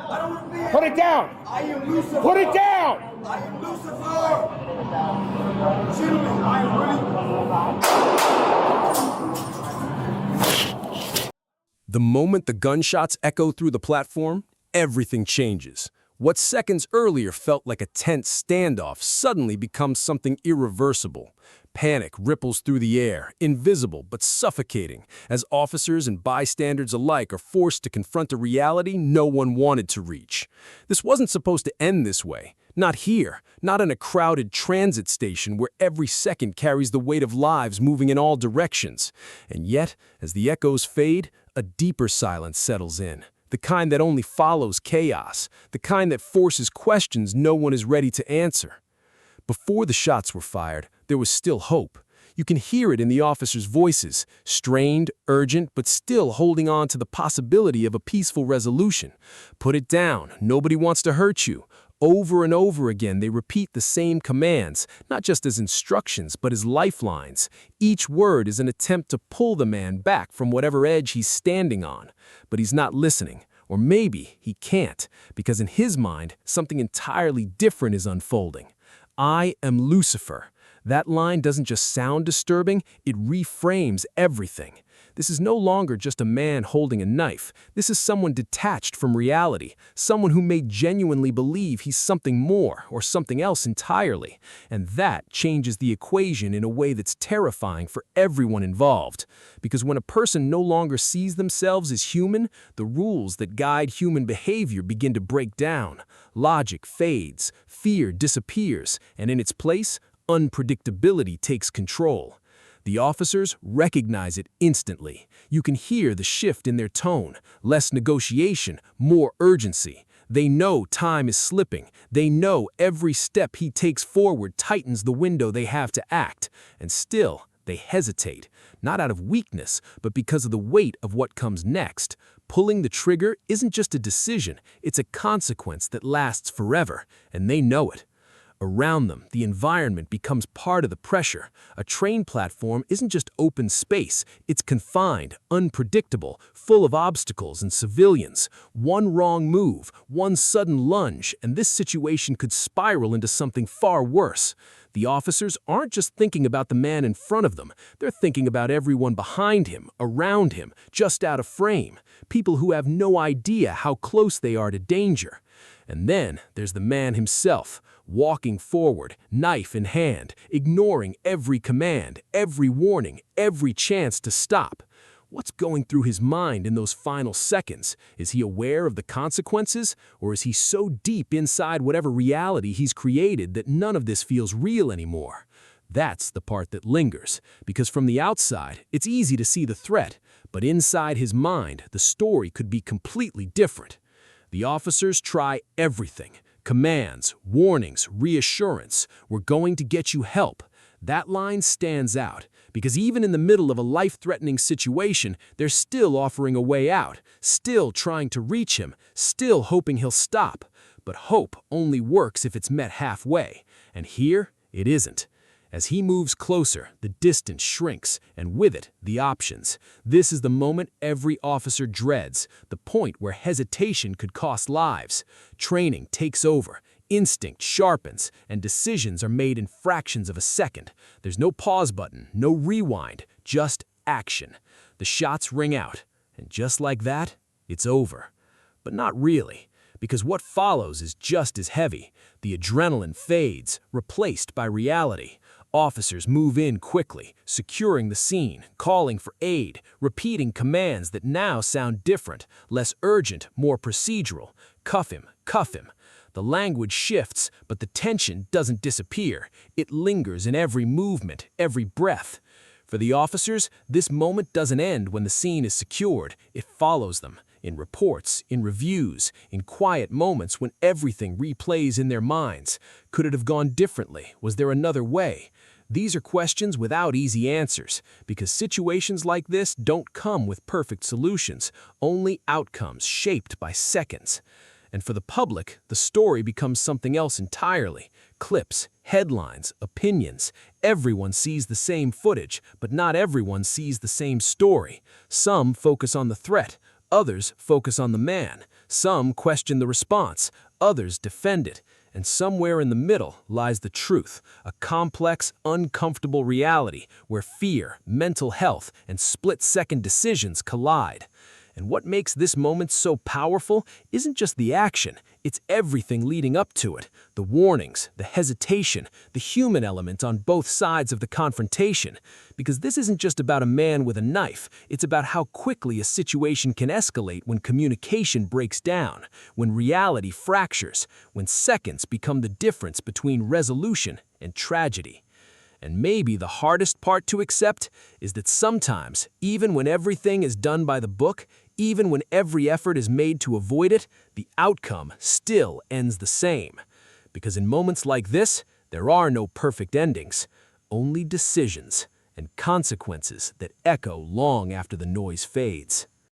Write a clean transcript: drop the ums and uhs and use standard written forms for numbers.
I don't want to be here. Put it down. I am Lucifer. Put it down. I am Lucifer. Gentlemen, I am really... The moment the gunshots echo through the platform, everything changes. What seconds earlier felt like a tense standoff suddenly becomes something irreversible. Panic ripples through the air, invisible but suffocating, as officers and bystanders alike are forced to confront a reality no one wanted to reach. This wasn't supposed to end this way. Not here, not in a crowded transit station where every second carries the weight of lives moving in all directions. And yet, as the echoes fade, a deeper silence settles in. The kind that only follows chaos, the kind that forces questions no one is ready to answer. Before the shots were fired, there was still hope. You can hear it in the officers' voices, strained, urgent, but still holding on to the possibility of a peaceful resolution. Put it down, nobody wants to hurt you. Over and over again, they repeat the same commands, not just as instructions, but as lifelines. Each word is an attempt to pull the man back from whatever edge he's standing on. But he's not listening. Or maybe he can't, because in his mind, something entirely different is unfolding. I am Lucifer. That line doesn't just sound disturbing, it reframes everything. This is no longer just a man holding a knife. This is someone detached from reality, someone who may genuinely believe he's something more or something else entirely. And that changes the equation in a way that's terrifying for everyone involved. Because when a person no longer sees themselves as human, the rules that guide human behavior begin to break down. Logic fades, fear disappears, and in its place, unpredictability takes control. The officers recognize it instantly. You can hear the shift in their tone, less negotiation, more urgency. They know time is slipping. They know every step he takes forward tightens the window they have to act. And still, they hesitate, not out of weakness, but because of the weight of what comes next. Pulling the trigger isn't just a decision, it's a consequence that lasts forever, and they know it. Around them, the environment becomes part of the pressure. A train platform isn't just open space, it's confined, unpredictable, full of obstacles and civilians. One wrong move, one sudden lunge, and this situation could spiral into something far worse. The officers aren't just thinking about the man in front of them, they're thinking about everyone behind him, around him, just out of frame. People who have no idea how close they are to danger. And then there's the man himself, walking forward, knife in hand, ignoring every command, every warning, every chance to stop. What's going through his mind in those final seconds? Is he aware of the consequences, or is he so deep inside whatever reality he's created that none of this feels real anymore? That's the part that lingers, because from the outside, it's easy to see the threat, but inside his mind, the story could be completely different. The officers try everything. Commands, warnings, reassurance. We're going to get you help. That line stands out, because even in the middle of a life-threatening situation, they're still offering a way out, still trying to reach him, still hoping he'll stop. But hope only works if it's met halfway, and here it isn't. As he moves closer, the distance shrinks, and with it, the options. This is the moment every officer dreads, the point where hesitation could cost lives. Training takes over, instinct sharpens, and decisions are made in fractions of a second. There's no pause button, no rewind, just action. The shots ring out, and just like that, it's over. But not really. Because what follows is just as heavy. The adrenaline fades, replaced by reality. Officers move in quickly, securing the scene, calling for aid, repeating commands that now sound different, less urgent, more procedural. Cuff him, cuff him. The language shifts, but the tension doesn't disappear. It lingers in every movement, every breath. For the officers, this moment doesn't end when the scene is secured. It follows them. In reports, in reviews, in quiet moments when everything replays in their minds. Could it have gone differently? Was there another way? These are questions without easy answers, because situations like this don't come with perfect solutions, only outcomes shaped by seconds. And for the public, the story becomes something else entirely. Clips, headlines, opinions. Everyone sees the same footage, but not everyone sees the same story. Some focus on the threat. Others focus on the man. Some question the response, others defend it, and somewhere in the middle lies the truth, a complex, uncomfortable reality where fear, mental health, and split-second decisions collide. And what makes this moment so powerful isn't just the action, it's everything leading up to it. The warnings, the hesitation, the human element on both sides of the confrontation. Because this isn't just about a man with a knife, it's about how quickly a situation can escalate when communication breaks down, when reality fractures, when seconds become the difference between resolution and tragedy. And maybe the hardest part to accept is that sometimes, even when everything is done by the book, even when every effort is made to avoid it, the outcome still ends the same. Because in moments like this, there are no perfect endings, only decisions and consequences that echo long after the noise fades.